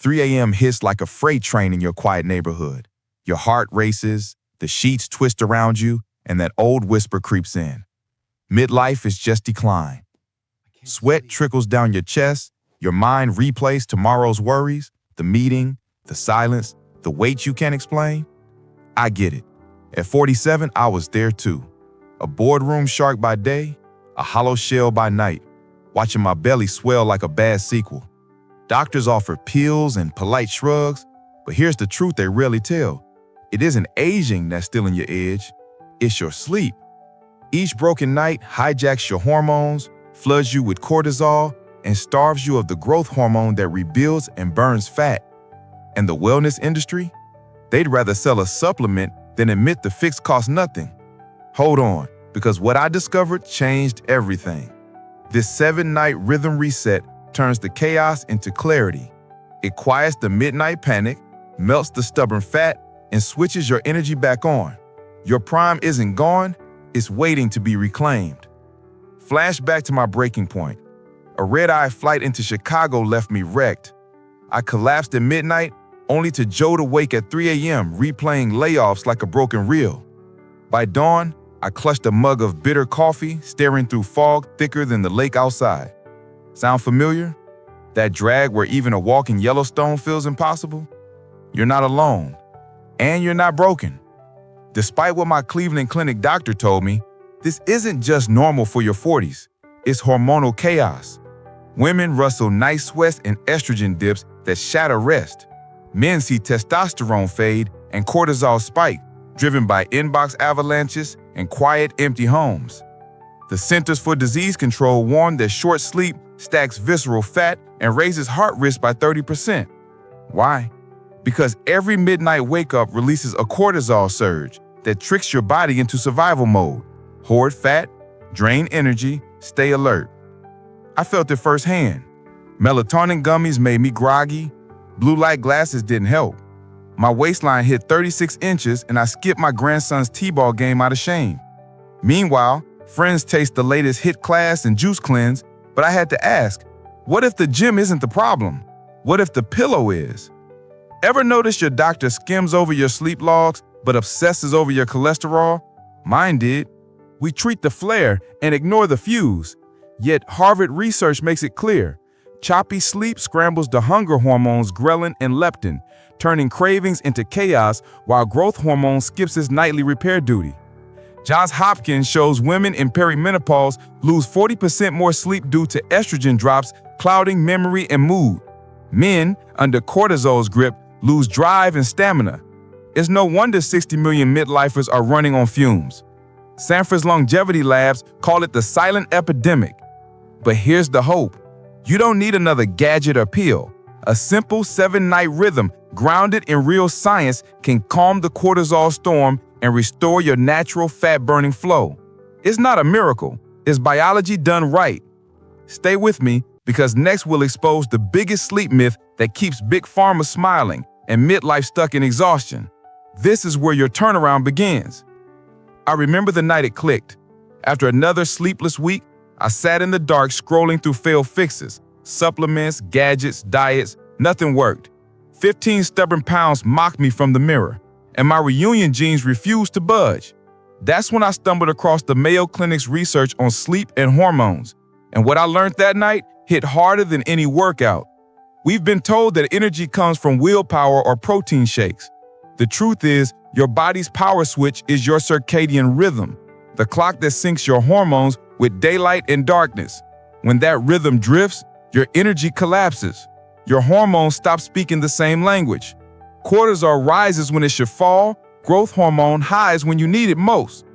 3 a.m. hits like a freight train in your quiet neighborhood. Your heart races, the sheets twist around you, and that old whisper creeps in. Midlife is just decline. Sweat trickles down your chest, your mind replays tomorrow's worries, the meeting, the silence, the weight you can't explain. I get it. At 47, I was there too. A boardroom shark by day, a hollow shell by night, watching my belly swell like a bad sequel. Doctors offer pills and polite shrugs, but here's the truth they rarely tell. It isn't aging that's stealing your edge, it's your sleep. Each broken night hijacks your hormones, floods you with cortisol, and starves you of the growth hormone that rebuilds and burns fat. And the wellness industry? They'd rather sell a supplement than admit the fix costs nothing. Hold on, because what I discovered changed everything. This 7-night rhythm reset turns the chaos into clarity. It quiets the midnight panic, melts the stubborn fat, and switches your energy back on. Your prime isn't gone, it's waiting to be reclaimed. Flashback to my breaking point. A red-eye flight into Chicago left me wrecked. I collapsed at midnight, only to jolt awake at 3 a.m., replaying layoffs like a broken reel. By dawn, I clutched a mug of bitter coffee, staring through fog thicker than the lake outside. Sound familiar? That drag where even a walk in Yellowstone feels impossible? You're not alone. And you're not broken. Despite what my Cleveland Clinic doctor told me, this isn't just normal for your 40s. It's hormonal chaos. Women rustle night sweats and estrogen dips that shatter rest. Men see testosterone fade and cortisol spike, driven by inbox avalanches and quiet, empty homes. The Centers for Disease Control warned that short sleep stacks visceral fat and raises heart risk by 30%. Why? Because every midnight wake-up releases a cortisol surge that tricks your body into survival mode. Hoard fat, drain energy, stay alert. I felt it firsthand. Melatonin gummies made me groggy. Blue light glasses didn't help. My waistline hit 36 inches and I skipped my grandson's t-ball game out of shame. Meanwhile, friends taste the latest hit class and juice cleanse, but I had to ask, what if the gym isn't the problem? What if the pillow is? Ever notice your doctor skims over your sleep logs but obsesses over your cholesterol? Mine did. We treat the flare and ignore the fuse. Yet Harvard research makes it clear. Choppy sleep scrambles the hunger hormones ghrelin and leptin, turning cravings into chaos while growth hormone skips its nightly repair duty. Johns Hopkins shows women in perimenopause lose 40% more sleep due to estrogen drops clouding memory and mood. Men, under cortisol's grip, lose drive and stamina. It's no wonder 60 million midlifers are running on fumes. Sanford's longevity labs call it the silent epidemic. But here's the hope. You don't need another gadget or pill. A simple 7-night rhythm grounded in real science can calm the cortisol storm and restore your natural fat-burning flow. It's not a miracle. It's biology done right. Stay with me because next we'll expose the biggest sleep myth that keeps big pharma smiling and midlife stuck in exhaustion. This is where your turnaround begins. I remember the night it clicked. After another sleepless week, I sat in the dark scrolling through failed fixes, supplements, gadgets, diets, nothing worked. 15 stubborn pounds mocked me from the mirror, and my reunion genes refused to budge. That's when I stumbled across the Mayo Clinic's research on sleep and hormones, and what I learned that night hit harder than any workout. We've been told that energy comes from willpower or protein shakes. The truth is, your body's power switch is your circadian rhythm, the clock that syncs your hormones with daylight and darkness. When that rhythm drifts, your energy collapses. Your hormones stop speaking the same language. Cortisol rises when it should fall, growth hormone highs when you need it most.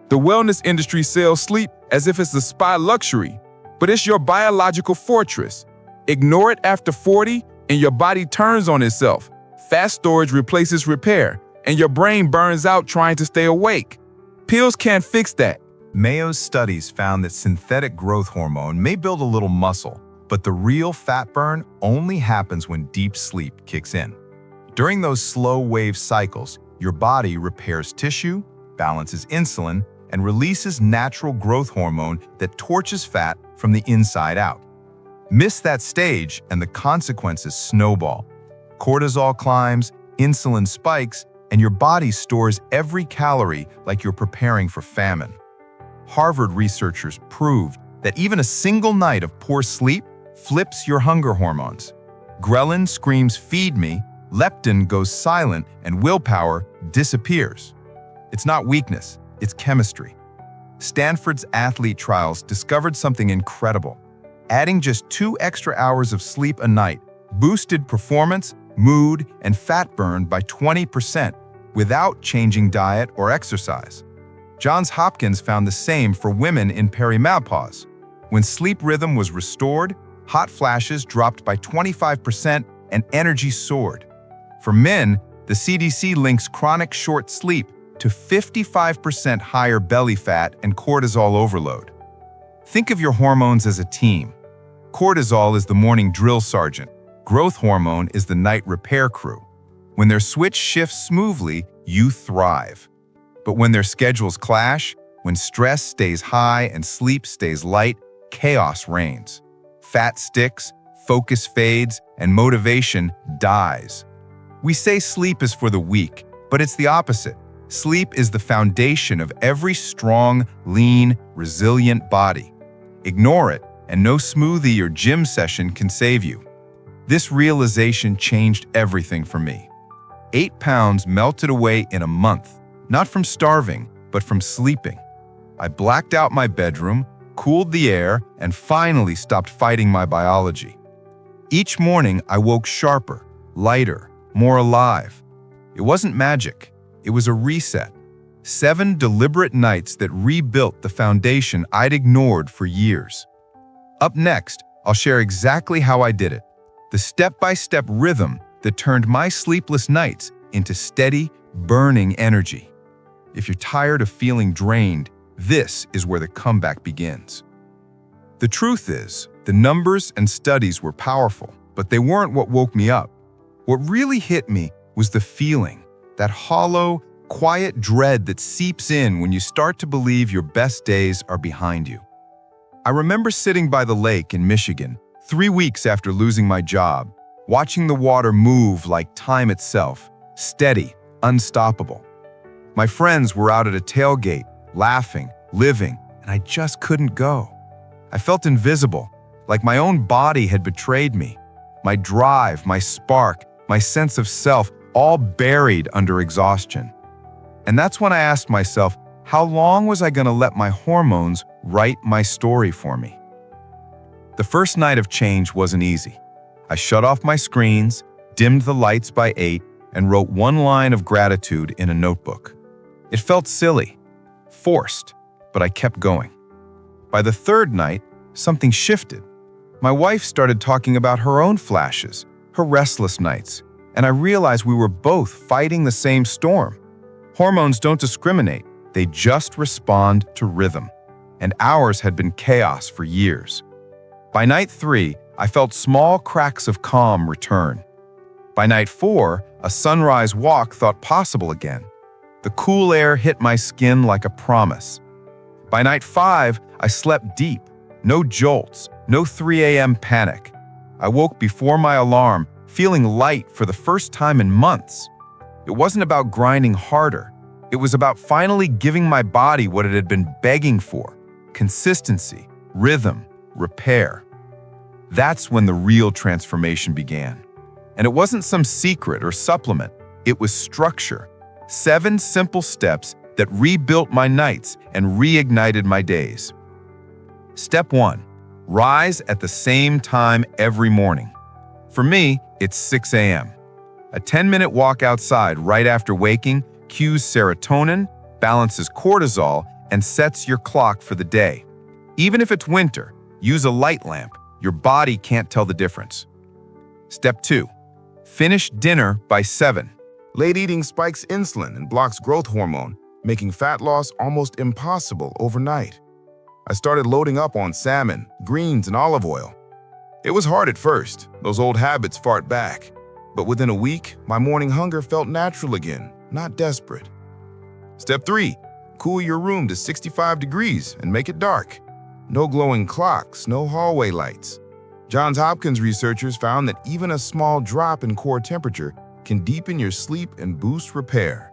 The wellness industry sells sleep as if it's a spa luxury, but it's your biological fortress. Ignore it after 40 and your body turns on itself. Fat storage replaces repair, and your brain burns out trying to stay awake. Pills can't fix that. Mayo's studies found that synthetic growth hormone may build a little muscle, but the real fat burn only happens when deep sleep kicks in. During those slow wave cycles, your body repairs tissue, balances insulin, and releases natural growth hormone that torches fat from the inside out. Miss that stage and the consequences snowball. Cortisol climbs, insulin spikes, and your body stores every calorie like you're preparing for famine. Harvard researchers proved that even a single night of poor sleep flips your hunger hormones. Ghrelin screams, "Feed me," leptin goes silent, and willpower disappears. It's not weakness, it's chemistry. Stanford's athlete trials discovered something incredible. Adding just 2 extra hours of sleep a night boosted performance, mood, and fat burn by 20% without changing diet or exercise. Johns Hopkins found the same for women in perimenopause. When sleep rhythm was restored, hot flashes dropped by 25% and energy soared. For men, the CDC links chronic short sleep to 55% higher belly fat and cortisol overload. Think of your hormones as a team. Cortisol is the morning drill sergeant. Growth hormone is the night repair crew. When their switch shifts smoothly, you thrive. But when their schedules clash, when stress stays high and sleep stays light, chaos reigns. Fat sticks, focus fades, and motivation dies. We say sleep is for the weak, but it's the opposite. Sleep is the foundation of every strong, lean, resilient body. Ignore it, and no smoothie or gym session can save you. This realization changed everything for me. 8 pounds melted away in a month, not from starving, but from sleeping. I blacked out my bedroom, cooled the air, and finally stopped fighting my biology. Each morning, I woke sharper, lighter, more alive. It wasn't magic. It was a reset. 7 deliberate nights that rebuilt the foundation I'd ignored for years. Up next, I'll share exactly how I did it. The step-by-step rhythm that turned my sleepless nights into steady, burning energy. If you're tired of feeling drained, this is where the comeback begins. The truth is, the numbers and studies were powerful, but they weren't what woke me up. What really hit me was the feeling, that hollow, quiet dread that seeps in when you start to believe your best days are behind you. I remember sitting by the lake in Michigan, 3 weeks after losing my job, watching the water move like time itself, steady, unstoppable. My friends were out at a tailgate, laughing, living, and I just couldn't go. I felt invisible, like my own body had betrayed me. My drive, my spark, my sense of self, all buried under exhaustion. And that's when I asked myself, how long was I going to let my hormones write my story for me? The first night of change wasn't easy. I shut off my screens, dimmed the lights by 8, and wrote 1 line of gratitude in a notebook. It felt silly, forced, but I kept going. By the 3rd night, something shifted. My wife started talking about her own flashes, her restless nights, and I realized we were both fighting the same storm. Hormones don't discriminate, they just respond to rhythm. And ours had been chaos for years. By night 3, I felt small cracks of calm return. By night 4, a sunrise walk thought possible again. The cool air hit my skin like a promise. By night 5, I slept deep. No jolts, no 3 a.m. panic. I woke before my alarm, feeling light for the first time in months. It wasn't about grinding harder. It was about finally giving my body what it had been begging for: consistency, rhythm, repair. That's when the real transformation began. And it wasn't some secret or supplement. It was structure. 7 simple steps that rebuilt my nights and reignited my days. Step 1. Rise at the same time every morning. For me, it's 6 a.m. A 10-minute walk outside right after waking cues serotonin, balances cortisol, and sets your clock for the day. Even if it's winter, use a light lamp. Your body can't tell the difference. Step 2. Finish dinner by 7. Late eating spikes insulin and blocks growth hormone, making fat loss almost impossible overnight. I started loading up on salmon, greens, and olive oil. It was hard at first. Those old habits fought back. But within a week, my morning hunger felt natural again, not desperate. Step 3. Cool your room to 65 degrees and make it dark. No glowing clocks, no hallway lights. Johns Hopkins researchers found that even a small drop in core temperature can deepen your sleep and boost repair.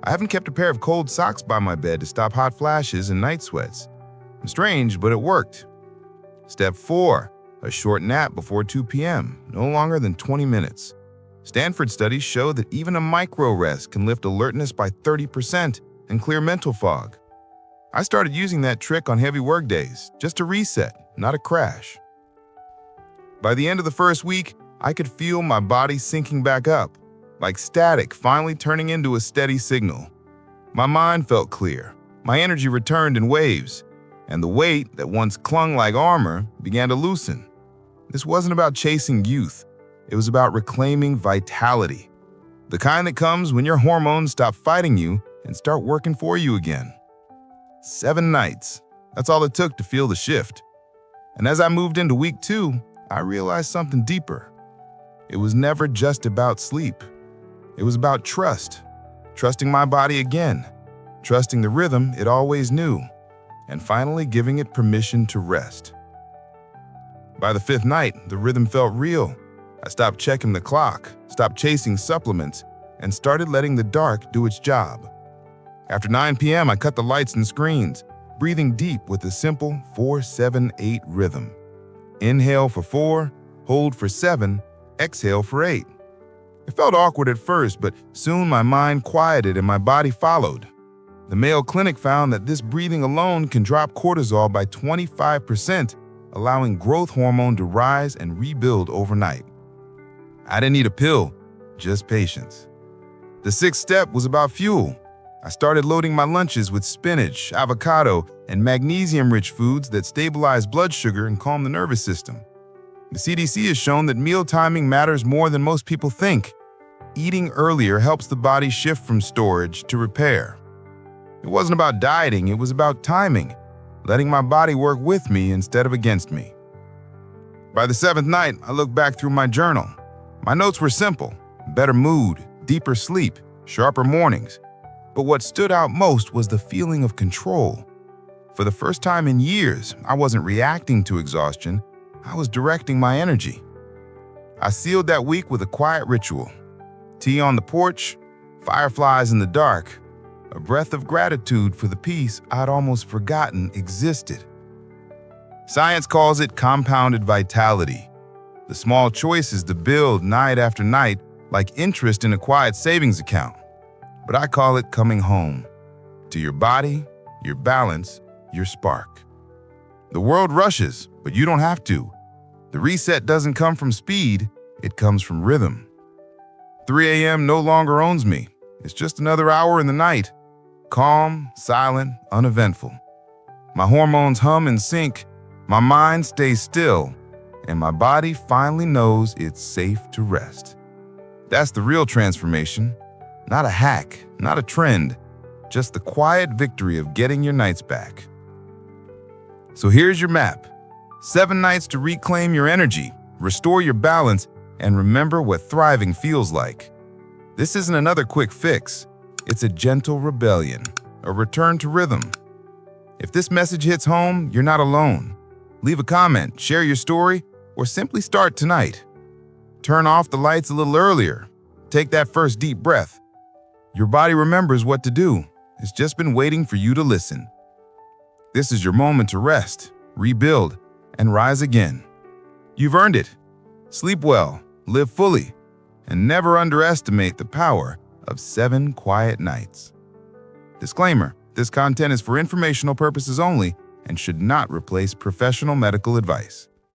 I haven't kept a pair of cold socks by my bed to stop hot flashes and night sweats. Strange, but it worked. Step 4. A short nap before 2 p.m., no longer than 20 minutes. Stanford studies show that even a micro rest can lift alertness by 30% and clear mental fog. I started using that trick on heavy work days, just a reset, not a crash. By the end of the first week, I could feel my body syncing back up, like static finally turning into a steady signal. My mind felt clear, my energy returned in waves, and the weight that once clung like armor began to loosen. This wasn't about chasing youth. It was about reclaiming vitality, the kind that comes when your hormones stop fighting you and start working for you again. 7 nights. That's all it took to feel the shift. And as I moved into week 2, I realized something deeper. It was never just about sleep. It was about trust, trusting my body again, trusting the rhythm it always knew, and finally giving it permission to rest. By the 5th night, the rhythm felt real. I stopped checking the clock, stopped chasing supplements, and started letting the dark do its job. After 9 p.m., I cut the lights and screens, breathing deep with a simple 4-7-8 rhythm. Inhale for 4, hold for 7, exhale for 8. It felt awkward at first, but soon my mind quieted and my body followed. The Mayo Clinic found that this breathing alone can drop cortisol by 25%, allowing growth hormone to rise and rebuild overnight. I didn't need a pill, just patience. The 6th step was about fuel. I started loading my lunches with spinach, avocado, and magnesium-rich foods that stabilize blood sugar and calm the nervous system. The CDC has shown that meal timing matters more than most people think. Eating earlier helps the body shift from storage to repair. It wasn't about dieting, it was about timing, letting my body work with me instead of against me. By the 7th night, I looked back through my journal. My notes were simple: better mood, deeper sleep, sharper mornings. But what stood out most was the feeling of control. For the first time in years, I wasn't reacting to exhaustion, I was directing my energy. I sealed that week with a quiet ritual. Tea on the porch, fireflies in the dark, a breath of gratitude for the peace I'd almost forgotten existed. Science calls it compounded vitality, the small choices that build night after night like interest in a quiet savings account. But I call it coming home, to your body, your balance, your spark. The world rushes, but you don't have to. The reset doesn't come from speed, it comes from rhythm. 3 a.m. no longer owns me. It's just another hour in the night. Calm, silent, uneventful. My hormones hum and sync, my mind stays still, and my body finally knows it's safe to rest. That's the real transformation. Not a hack, not a trend, just the quiet victory of getting your nights back. So here's your map. 7 nights to reclaim your energy, restore your balance, and remember what thriving feels like. This isn't another quick fix. It's a gentle rebellion, a return to rhythm. If this message hits home, you're not alone. Leave a comment, share your story, or simply start tonight. Turn off the lights a little earlier. Take that first deep breath. Your body remembers what to do. It's just been waiting for you to listen. This is your moment to rest, rebuild, and rise again. You've earned it. Sleep well, live fully, and never underestimate the power of 7 quiet nights. Disclaimer: this content is for informational purposes only and should not replace professional medical advice.